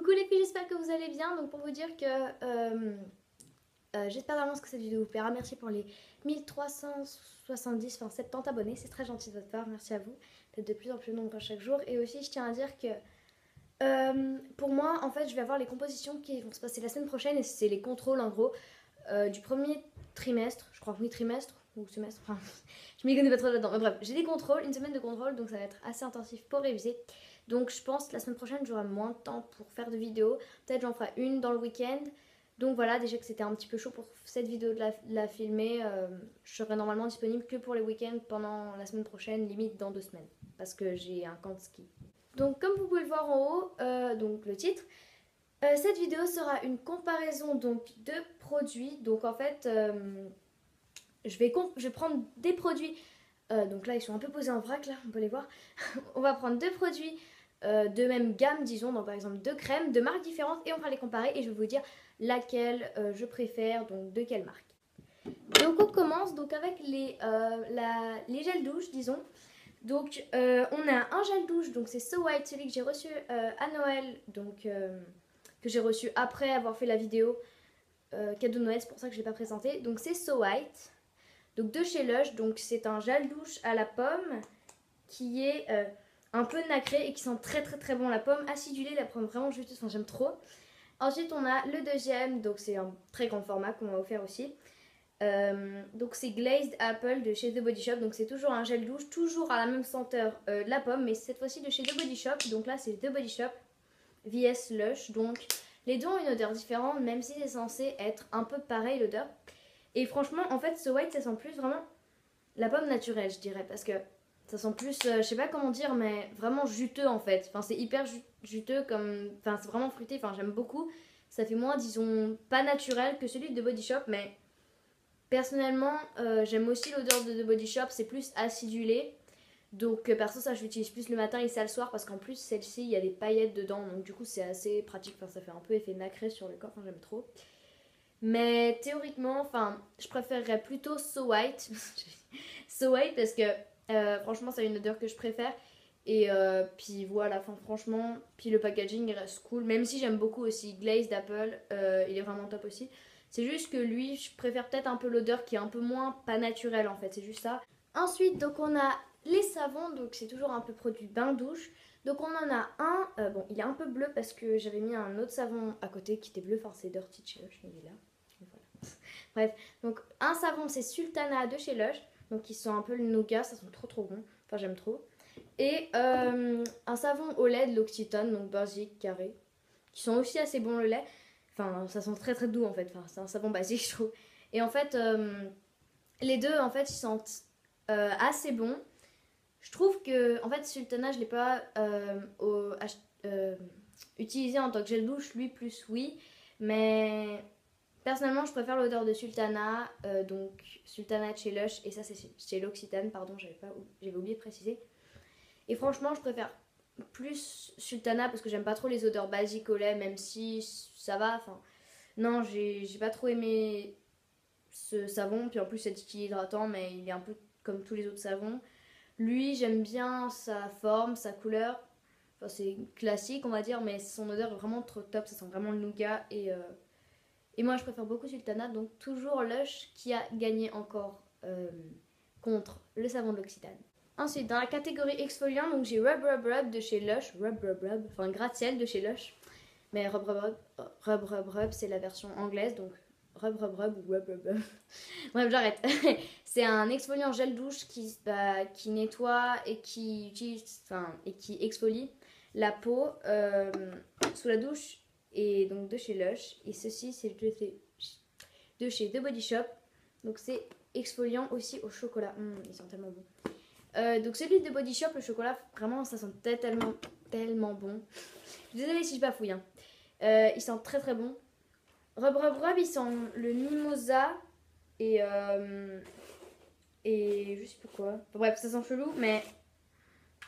Coucou les filles, j'espère que vous allez bien. Donc pour vous dire que j'espère d'avance que cette vidéo vous plaira. Merci pour les 1370, enfin 70 abonnés. C'est très gentil de votre part, merci à vous. Peut-être de plus en plus nombreux chaque jour. Et aussi je tiens à dire que pour moi en fait je vais avoir les compositions qui vont se passer la semaine prochaine. Et c'est les contrôles en gros du premier trimestre. Je crois que oui, trimestre ou semestre. Enfin je m'y connais pas trop là-dedans. Mais bref, j'ai des contrôles, une semaine de contrôle. Donc ça va être assez intensif pour réviser. Donc je pense que la semaine prochaine j'aurai moins de temps pour faire de vidéos. Peut-être j'en ferai une dans le week-end. Donc voilà, déjà que c'était un petit peu chaud pour cette vidéo de la filmer, je serai normalement disponible que pour les week-ends pendant la semaine prochaine, limite dans 2 semaines. Parce que j'ai un camp de ski. Donc comme vous pouvez le voir en haut, donc le titre, cette vidéo sera une comparaison donc de produits. Donc en fait, je vais prendre des produits. Donc là ils sont un peu posés en vrac là, on peut les voir. On va prendre deux produits de même gamme, disons, donc par exemple deux crèmes de marques différentes et on va les comparer et je vais vous dire laquelle je préfère, donc de quelle marque. Donc on commence donc avec les gels douche, disons. Donc on a un gel douche, donc c'est So White, celui que j'ai reçu à Noël, donc que j'ai reçu après avoir fait la vidéo cadeau de Noël, c'est pour ça que je ne l'ai pas présenté. Donc c'est So White, donc de chez Lush, donc c'est un gel douche à la pomme qui est un peu nacré et qui sent très très très bon. La pomme acidulée, la pomme vraiment juteuse, enfin j'aime trop. Ensuite on a le deuxième, donc c'est un très grand format qu'on m'a offert aussi. Donc c'est Glazed Apple de chez The Body Shop. Donc c'est toujours un gel douche, toujours à la même senteur de la pomme, mais cette fois-ci de chez The Body Shop. Donc là c'est The Body Shop vs Lush. Donc les deux ont une odeur différente, même si c'est censé être un peu pareil l'odeur. Et franchement en fait ce white ça sent plus vraiment la pomme naturelle je dirais, parce que ça sent plus, je sais pas comment dire, mais vraiment juteux en fait. Enfin, c'est hyper juteux, comme, enfin, c'est vraiment fruité. Enfin, j'aime beaucoup. Ça fait moins, disons, pas naturel que celui de Body Shop, mais personnellement, j'aime aussi l'odeur de The Body Shop. C'est plus acidulé. Donc, perso, ça, je l'utilise plus le matin et ça le soir parce qu'en plus, celle-ci, il y a des paillettes dedans. Donc, du coup, c'est assez pratique. Enfin, ça fait un peu effet nacré sur le corps. Enfin, j'aime trop. Mais théoriquement, enfin, je préférerais plutôt So White. So White parce que franchement, ça a une odeur que je préfère. Et puis voilà, enfin, franchement, puis le packaging il reste cool. Même si j'aime beaucoup aussi Glazed Apple, il est vraiment top aussi. C'est juste que lui, je préfère peut-être un peu l'odeur qui est un peu moins pas naturelle en fait, c'est juste ça. Ensuite, donc on a les savons, donc c'est toujours un peu produit bain douche. Donc on en a un, bon il est un peu bleu parce que j'avais mis un autre savon à côté qui était bleu, enfin c'est Dirty de chez Lush, il est là. Voilà. Bref, donc un savon c'est Sultana de chez Lush. Donc ils sont un peu le nougat, ça sent trop trop bon. Enfin j'aime trop. Et un savon au lait de l'Occitane, donc basique, carré. Qui sont aussi assez bons le lait. Enfin ça sent très très doux en fait. Enfin c'est un savon basique je trouve. Et en fait les deux en fait ils sentent assez bons. Je trouve que en fait Sultana je l'ai pas utilisé en tant que gel douche, lui plus oui. Mais personnellement, je préfère l'odeur de Sultana, donc Sultana de chez Lush, et ça c'est chez l'Occitane, pardon, j'avais oublié de préciser. Et franchement, je préfère plus Sultana parce que j'aime pas trop les odeurs basiques au lait, même si ça va. Enfin, non, j'ai pas trop aimé ce savon, puis en plus c'est hydratant, mais il est un peu comme tous les autres savons. Lui, j'aime bien sa forme, sa couleur. Enfin, c'est classique, on va dire, mais son odeur est vraiment trop top, ça sent vraiment le nougat et moi, je préfère beaucoup Sultana, donc toujours Lush qui a gagné encore contre le savon de l'Occitane. Ensuite, dans la catégorie exfoliant, donc j'ai Rub Rub Rub de chez Lush, enfin gratte-ciel de chez Lush, mais Rub c'est la version anglaise, donc Rub Rub Rub ou Rub Rub Rub. Bref, j'arrête. C'est un exfoliant gel douche qui nettoie et qui exfolie la peau sous la douche et donc de chez Lush. Et ceci c'est de chez The Body Shop, donc c'est exfoliant aussi au chocolat. Ils sont tellement bons. Donc celui de Body Shop, le chocolat, vraiment ça sent tellement tellement bon. Désolée si je bafouille hein. Il sent très très bon. Rub Rub Rub, il sent le mimosa et je sais plus quoi. Enfin, bref, ça sent chelou mais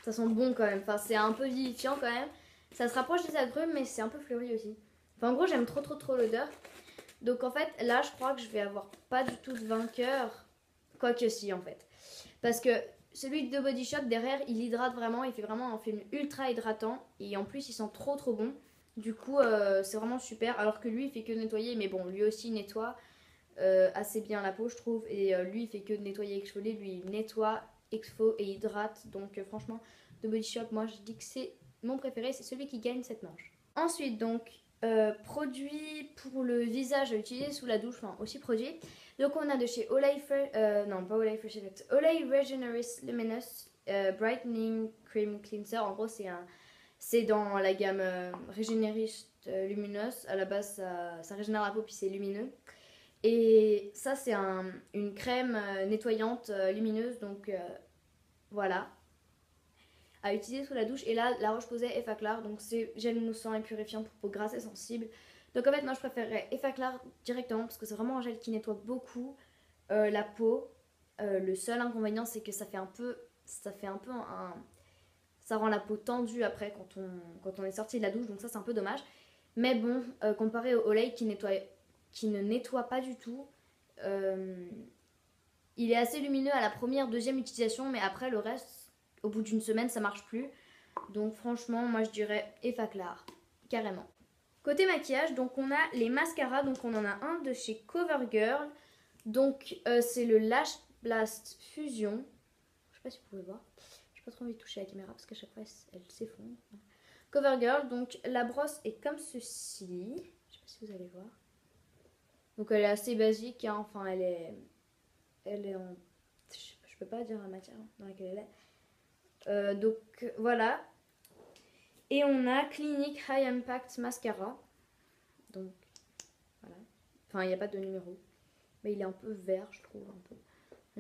ça sent bon quand même. Enfin c'est un peu vivifiant quand même. Ça se rapproche des agrumes mais c'est un peu fleuri aussi. Enfin en gros j'aime trop trop trop l'odeur. Donc en fait là je crois que je vais avoir pas du tout de vainqueur. Quoique si en fait. Parce que celui de Body Shop derrière il hydrate vraiment. Il fait vraiment un film ultra hydratant. Et en plus il sent trop trop bon. Du coup, c'est vraiment super. Alors que lui, il fait que nettoyer. Mais bon, lui aussi il nettoie assez bien la peau, je trouve. Et lui, il fait que nettoyer et exfolier. Lui, il nettoie, exfo et hydrate. Donc, franchement, de Body Shop, moi, je dis que c'est mon préféré. C'est celui qui gagne cette manche. Ensuite, donc, produit pour le visage à utiliser sous la douche. Enfin, aussi produit. Donc, on a de chez Olay Fresh. Non, pas Olay Fresh Effect. Olay Regenerist Luminous Brightening Cream Cleanser. En gros, c'est dans la gamme Régénériste Lumineuse. À la base, ça régénère la peau puis c'est lumineux. Et ça, c'est une crème nettoyante lumineuse. Donc voilà, à utiliser sous la douche. Et là, la Roche-Posay Effaclar. Donc c'est gel moussant et purifiant pour peau grasse et sensible. Donc en fait, moi je préférerais Effaclar directement parce que c'est vraiment un gel qui nettoie beaucoup la peau. Le seul inconvénient, c'est que ça rend la peau tendue après quand on est sorti de la douche, donc ça c'est un peu dommage. Mais bon, comparé au Olay qui ne nettoie pas du tout, euh, il est assez lumineux à la première, deuxième utilisation, mais après le reste, au bout d'une semaine, ça marche plus. Donc franchement, moi je dirais Effaclar, carrément. Côté maquillage, donc on a les mascaras, donc on en a un de chez CoverGirl. Donc c'est le Lash Blast Fusion. Je sais pas si vous pouvez voir. J'ai pas trop envie de toucher la caméra parce qu'à chaque fois elle s'effondre. CoverGirl, donc la brosse est comme ceci. Je sais pas si vous allez voir. Donc elle est assez basique, hein. Enfin elle est en, je peux pas dire la matière dans laquelle elle est. Donc voilà. Et on a Clinique High Impact Mascara. Donc voilà. Enfin il n'y a pas de numéro, mais il est un peu vert, je trouve, un peu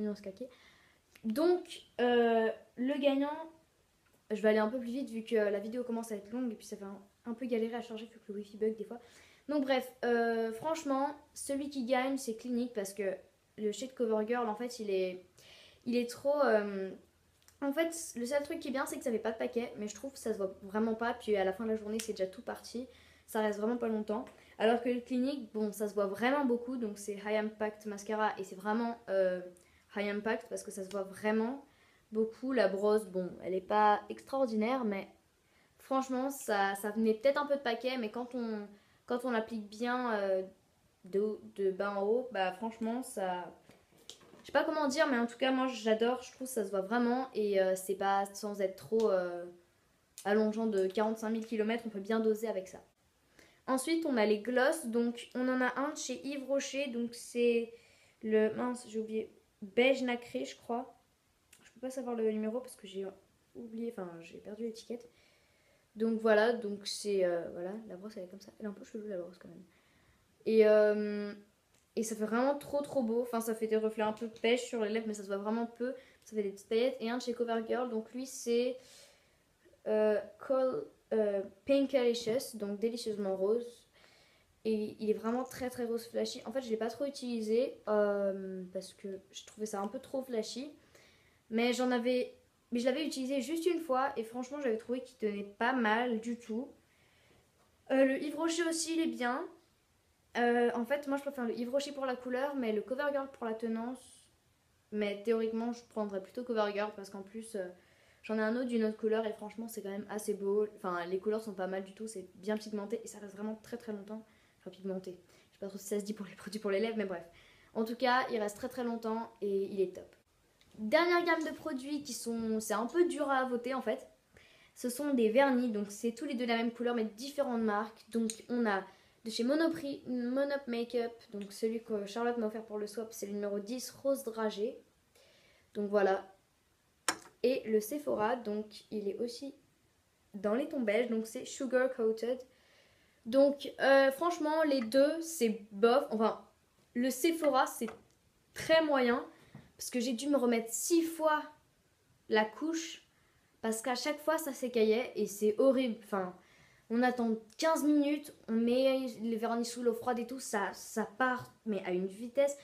nuance kaki. Donc le gagnant, je vais aller un peu plus vite vu que la vidéo commence à être longue et puis ça fait un peu galérer à charger vu que le wifi bug des fois. Donc bref, franchement, celui qui gagne c'est Clinique parce que le shade CoverGirl en fait il est trop... En fait, le seul truc qui est bien c'est que ça fait pas de paquet, mais je trouve que ça se voit vraiment pas. Puis à la fin de la journée c'est déjà tout parti, ça reste vraiment pas longtemps. Alors que le Clinique, bon ça se voit vraiment beaucoup, donc c'est High Impact Mascara et c'est vraiment High Impact parce que ça se voit vraiment beaucoup. La brosse, bon elle est pas extraordinaire, mais franchement ça venait peut-être un peu de paquet, mais quand on l'applique bien de bas en haut, bah franchement ça... Je sais pas comment dire, mais en tout cas moi j'adore, je trouve que ça se voit vraiment et c'est pas sans être trop allongeant de 45 000 km, on peut bien doser avec ça. Ensuite on a les gloss, donc on en a un de chez Yves Rocher, donc c'est le, mince j'ai oublié, beige nacré je crois. Je peux pas savoir le numéro parce que j'ai oublié, enfin j'ai perdu l'étiquette. Donc voilà, donc c'est, voilà, la brosse elle est comme ça, elle est un peu chelou la brosse quand même. Et ça fait vraiment trop trop beau. Enfin, ça fait des reflets un peu pêche sur les lèvres, mais ça se voit vraiment peu. Ça fait des petites paillettes. Et un de chez CoverGirl, donc lui c'est Pink Alicious, donc délicieusement rose. Et il est vraiment très très rose flashy. En fait, je l'ai pas trop utilisé parce que je trouvais ça un peu trop flashy. Mais mais je l'avais utilisé juste une fois et franchement, j'avais trouvé qu'il tenait pas mal du tout. Le Yves Rocher aussi, il est bien. En fait, moi je préfère le Yves Rocher pour la couleur, mais le CoverGirl pour la tenance. Mais théoriquement, je prendrais plutôt CoverGirl parce qu'en plus, j'en ai un autre d'une autre couleur et franchement, c'est quand même assez beau. Enfin, les couleurs sont pas mal du tout, c'est bien pigmenté et ça reste vraiment très très longtemps. Enfin, pigmenté. Je sais pas trop si ça se dit pour les produits pour les lèvres, mais bref. En tout cas, il reste très très longtemps et il est top. Dernière gamme de produits qui sont. C'est un peu dur à voter en fait. Ce sont des vernis, donc c'est tous les deux la même couleur mais différentes marques. Donc on a de chez Monop Makeup, donc celui que Charlotte m'a offert pour le swap, c'est le numéro 10, rose dragé. Donc voilà. Et le Sephora, donc il est aussi dans les tons beige, donc c'est Sugar Coated. Donc franchement, les deux, c'est bof. Enfin, le Sephora, c'est très moyen, parce que j'ai dû me remettre 6 fois la couche, parce qu'à chaque fois, ça s'écaillait, et c'est horrible. Enfin, on attend 15 minutes, on met les vernis sous l'eau froide et tout, ça part, mais à une vitesse.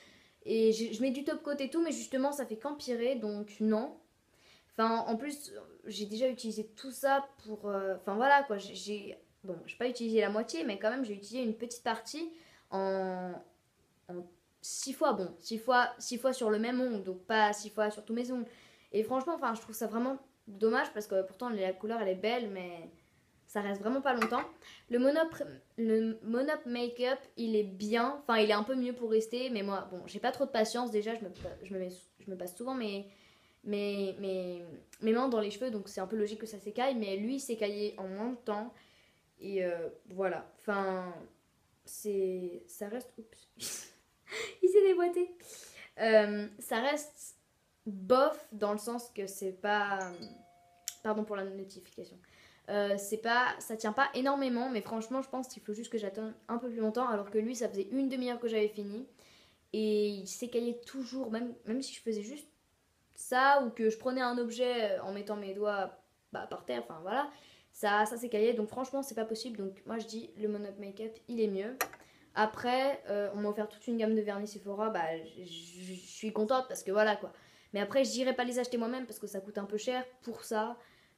Et je mets du top coat et tout, mais justement, ça fait qu'empirer, donc non. Enfin, en plus, j'ai déjà utilisé tout ça pour... Enfin, voilà, quoi, Bon, j'ai pas utilisé la moitié, mais quand même, j'ai utilisé une petite partie en 6 fois. Bon, 6 fois sur le même ongle, donc pas 6 fois sur tous mes ongles. Et franchement, enfin, je trouve ça vraiment dommage, parce que pourtant, la couleur, elle est belle, mais ça reste vraiment pas longtemps. Le Monop Make-up, il est bien, enfin il est un peu mieux pour rester, mais moi, bon, j'ai pas trop de patience, déjà je me passe souvent mes, mes, mes mains dans les cheveux, donc c'est un peu logique que ça s'écaille, mais lui il s'écaillait en moins de temps, et voilà, enfin, ça reste, oups, il s'est déboîté. Ça reste bof dans le sens que c'est pas, pardon pour la notification. C'est pas, ça tient pas énormément, mais franchement, je pense qu'il faut juste que j'attende un peu plus longtemps. Alors que lui, ça faisait une demi-heure que j'avais fini et il s'écaillait toujours, même si je faisais juste ça ou que je prenais un objet en mettant mes doigts par terre, enfin voilà, ça s'écaillait. Donc franchement, c'est pas possible. Donc moi, je dis le Monop Make-up, il est mieux. Après, on m'a offert toute une gamme de vernis Sephora, bah je suis contente parce que voilà quoi. Mais après, je dirais pas les acheter moi-même parce que ça coûte un peu cher pour ça.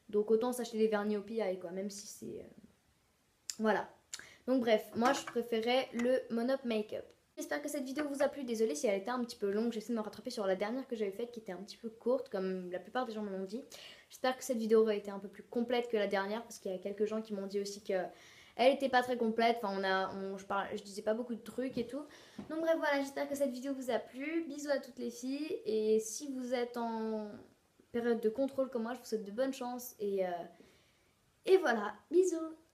Donc autant s'acheter des vernis au PI quoi, même si c'est... Voilà. Donc bref, moi je préférais le Monop Make-up. J'espère que cette vidéo vous a plu. Désolée si elle était un petit peu longue, j'essaie de me rattraper sur la dernière que j'avais faite qui était un petit peu courte comme la plupart des gens me l'ont dit. J'espère que cette vidéo aurait été un peu plus complète que la dernière parce qu'il y a quelques gens qui m'ont dit aussi que elle était pas très complète, enfin je disais pas beaucoup de trucs et tout. Donc bref voilà, j'espère que cette vidéo vous a plu. Bisous à toutes les filles et si vous êtes en période de contrôle comme moi, je vous souhaite de bonnes chances et voilà, bisous.